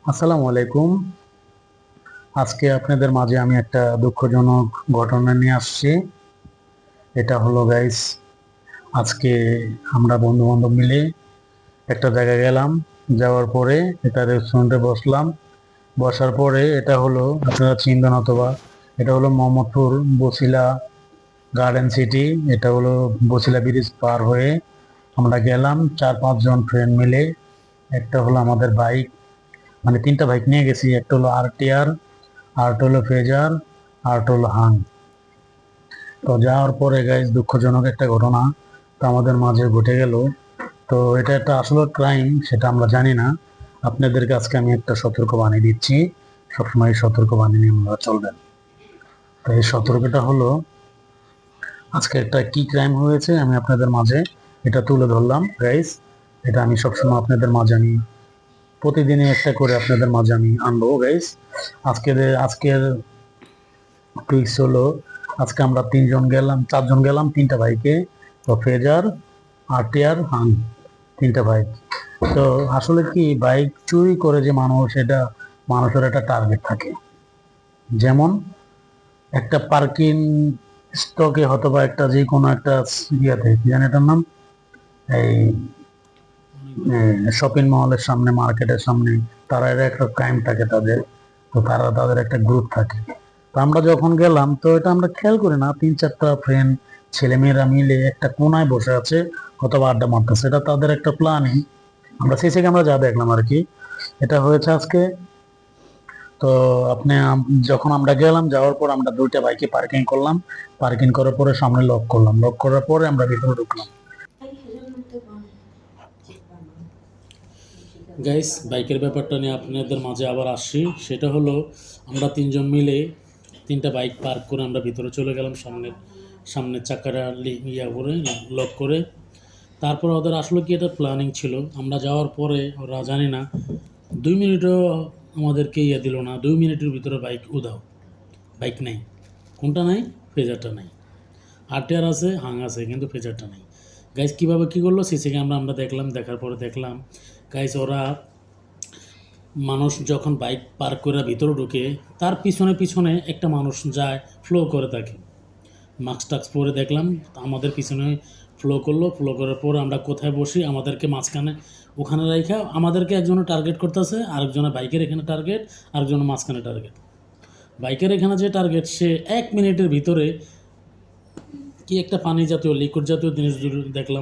আসসালামু আলাইকুম। আজকে আপনাদের মাঝে আমি একটা দুঃখজনক ঘটনা নিয়ে আসছি। এটা হলো গাইস, আজকে আমরা বন্ধু বান্ধব মিলে একটা জায়গায় গেলাম। যাওয়ার পরে এটা রেস্টুরেন্টে বসলাম। বসার পরে এটা হলো, আপনারা চিনবেন অথবা, এটা হলো মোহাম্মদপুর বছিলা গার্ডেন সিটি। এটা হলো বছিলা ব্রিজ পার হয়ে আমরা গেলাম 4-5 জন ফ্রেন্ড মিলে। একটা হলো আমাদের বাইক, মানে তিনটা বাইক নিয়ে গেছি। একটা হলো আরটিআর, আরেকটা হলো ফেজার, আরেকটা হলো হাং। তো যাওয়ার পরে গাইজ দুঃখজনক একটা ঘটনা তো আমাদের মাঝে ঘটে গেল। তো এটা একটা আসলে ক্রাইম, সেটা আমরা জানি না। আপনাদেরকে আজকে আমি একটা সতর্ক বাণী দিচ্ছি, সবসময় সতর্ক বাণী নিয়ে আমরা চলবেন। তো এই সতর্কটা হলো, আজকে একটা কি ক্রাইম হয়েছে আমি আপনাদের মাঝে এটা তুলে ধরলাম গাইজ। এটা আমি সবসময় আপনাদের মাঝে আমি প্রতিদিনই একটা করে আপনাদের মাঝে আমি আনবো গাইজ। আজকের টুইক্স হলো, আজকে আমরা 4 জন গেলাম তিনটা বাইকে। তো ফেজার, আরটিআর, হাং, তিনটা বাইক। তো আসলে কি, বাইক চুরি করে যে মানুষ, এটা মানুষের একটা টার্গেট থাকে। যেমন একটা পার্কিং স্টকে হয়তো বা একটা যে কোনো একটা ইয়েতে, কি জানি এটার নাম, এই শপিং মলের সামনে, মার্কেটের সামনে, তারা এর একটা ক্রাইম থাকে তাদের। তো তাদের একটা গ্রুপ থাকে। তো আমরা যখন গেলাম তো এটা আমরা খেয়াল করি না, 3-4টা ফ্রেন্ড ছেলেমেয়েরা মিলে একটা কোনায় বসে আছে অথবা আড্ডা মারতেছে, এটা তাদের একটা প্ল্যানিং। আমরা সিসি ক্যামেরা যা দেখলাম আর কি, এটা হয়েছে আজকে। তো যখন আমরা গেলাম, যাওয়ার পর আমরা দুইটা বাইকে পার্কিং করলাম। পার্কিং করার পরে সামনে লক করলাম, লক করার পরে আমরা ভিতরে ঢুকলাম। গাইস, বাইকের ব্যাপারটা নিয়ে আপনাদের মাঝে আবার আসছি। সেটা হলো, আমরা তিনজন মিলে তিনটা বাইক পার্ক করে আমরা ভিতরে চলে গেলাম, সামনের চাকাটা করে লক করে। তারপর ওদের আসলে কি এটা প্ল্যানিং ছিল, আমরা যাওয়ার পরে ওরা জানি না 2 মিনিটও আমাদেরকে দিল না। 2 মিনিটের ভিতরে বাইক উধাও, বাইক নেই। কোনটা নাই? ফেজারটা নাই। আরটিআর আছে, হাং আছে, কিন্তু ফেজারটা নাই। গাইস কীভাবে কী করলো, সিসি ক্যামেরা আমরা দেখলাম, দেখার পরে দেখলাম গাইস ওরা মানুষ যখন বাইক পার্ক করে ভিতরে ঢুকে, তার পিছনে পিছনে একটা মানুষ যায়, ফ্লো করে থাকে। মাস্ক টাস্ক পরে দেখলাম আমাদের পিছনে ফ্লো করলো। ফ্লো করার পর আমরা কোথায় বসি, আমাদেরকে মাঝখানে ওখানে রাখা, আমাদেরকে একজনে টার্গেট করতেছে, আরেকজনের বাইকের এখানে টার্গেট, আরেকজনের মাঝখানে টার্গেট। বাইকের এখানে যে টার্গেট, সে 1 মিনিটের ভিতরে কি একটা পানি জাতীয় লিকুইড জাতীয় জিনিস দেখলাম,